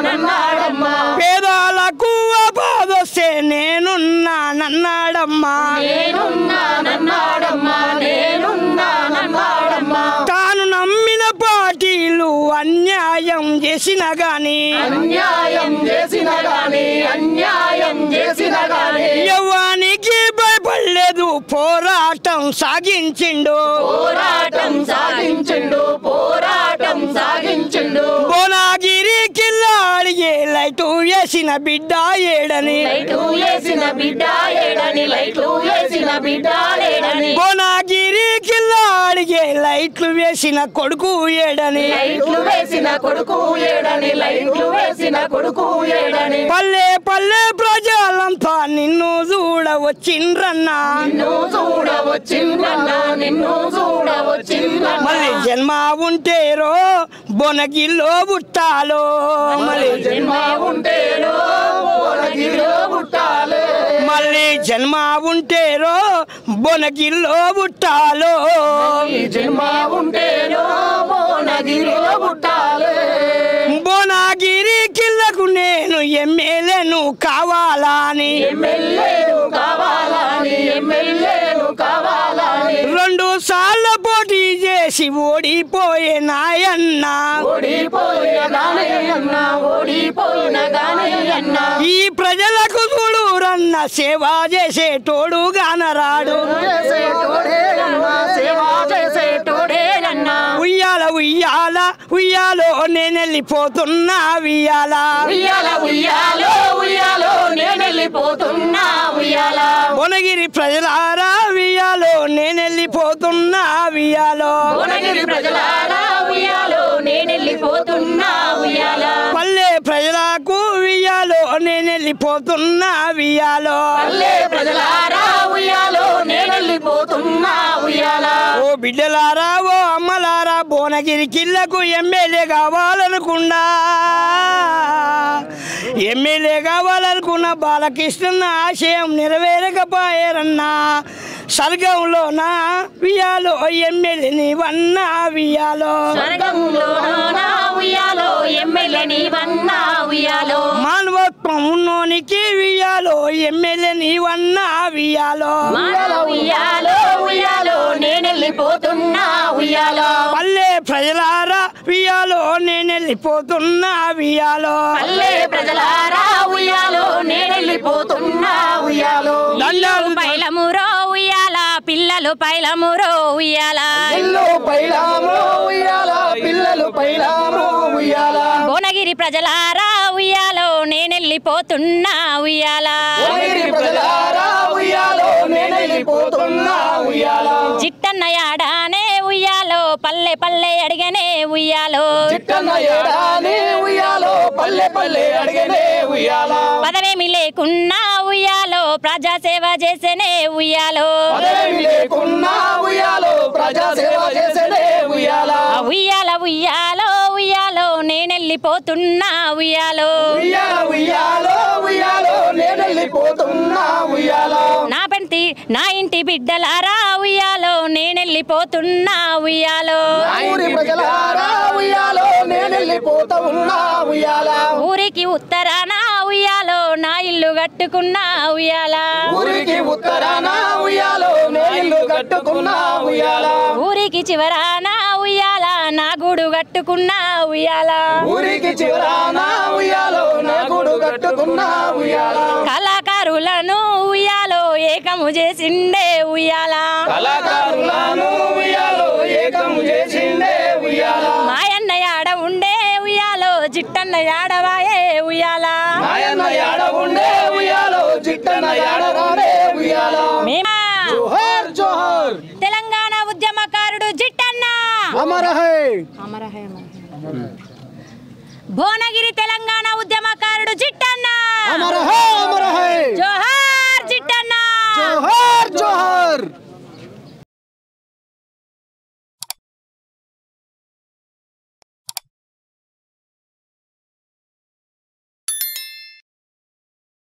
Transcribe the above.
నన్నాడమ్మా పేదలకు ఆపదొస్తే నేనున్నానన్నాడమ్మా తాను నమ్మిన పార్టీలు అన్యాయం చేసిన గాని యవ్వానికి భయపడలేదు పోరాటం సాగించిండు భువనగిరి కిల్లాడిగే లైటు వేసిన బిడ్డ ఏడని భువనగిరి కిల్లాడిగే లైట్లు వేసిన కొడుకు ఏడని పల్లె పల్లె ప్రజలంతా నిన్ను చూడవచ్చిండ్రన్నా మళ్ళీ జన్మ ఉంటేరో భువనగిరిలో పుట్టాలో మళ్ళీ జన్మ ఉంటేరో భువనగిరిలో పుట్టాలో భువనగిరి కిల్లకు నేను ఎమ్మెల్యేను కావాలని 2 సార్లు పోటీ చేసి ఓడిపోయే నాయన్న ఈ ప్రజలకు చూడు రన్న సేవ చేసేటోడు గానరాడు ఉయ్యాల ఉయ్యాల ఉయ్యాలో నేనెళ్ళిపోతున్నా భువనగిరి ప్రజలారా ఉయ్యాలో నేనెళ్ళిపోతున్నా పల్లె ప్రజలకు ఉయ్యాలో నేనెళ్ళిపోతున్నా ఓ బిడ్డలారా ఓ అమ్మలారా భువనగిరి కిల్లకు ఎమ్మెల్యే కావాలనుకున్నా బాలకృష్ణ ఆశయం నెరవేరకపోయారన్నా స్వర్గంలోనా ఉయ్యాలో ఎమ్మెల్యేని వన్నా మానవత్వం ఉన్నోనికి ఉయ్యాలో ఎమ్మెల్యేని వన్నా పల్లె ప్రజలారా ఉయ్యాలో నేనెళ్ళిపోతున్నా దండాలు పైలమురో ఉయ్యాల పిల్లలు పైలమురో ఉయ్యాల భువనగిరి ప్రజలారా ఉయ్యాలో నేనెళ్ళిపోతున్నా జిట్టన్న యాడానే ఉయ్యాలో పల్లె పల్లె అడిగనే ఉయ్యాలో పదవేమి లేకున్నా ఉయ్యాలో ప్రజాసేవ చేసేనే ఉయ్యాలో ఉయ్యాల ఉయ్యాలో ఉయ్యాలో నేనెళ్ళిపోతున్నా నా ఇంటి బిడ్డలారా ఉయ్యాలో నేనెళ్ళిపోతున్నా ఊరికి ఉత్తరాన ఉయ్యాలో నా ఇల్లు కట్టుకున్నా ఊరికి చివరాన ఉయ్యాల నా గూడు కట్టుకున్నా కళాకారులను ఉయ్యాలో ఏకము చేసిండే మాయన్న యాడ ఉండే ఉయ్యాలో జిట్టన్న యాడవాయే తెలంగాణ ఉద్యమకారుడు జిట్టన్న భువనగిరి తెలంగాణ ఉద్యమకారుడు జిట్టన్న అమర హై జోహార్ జిట్టన్న జోహార్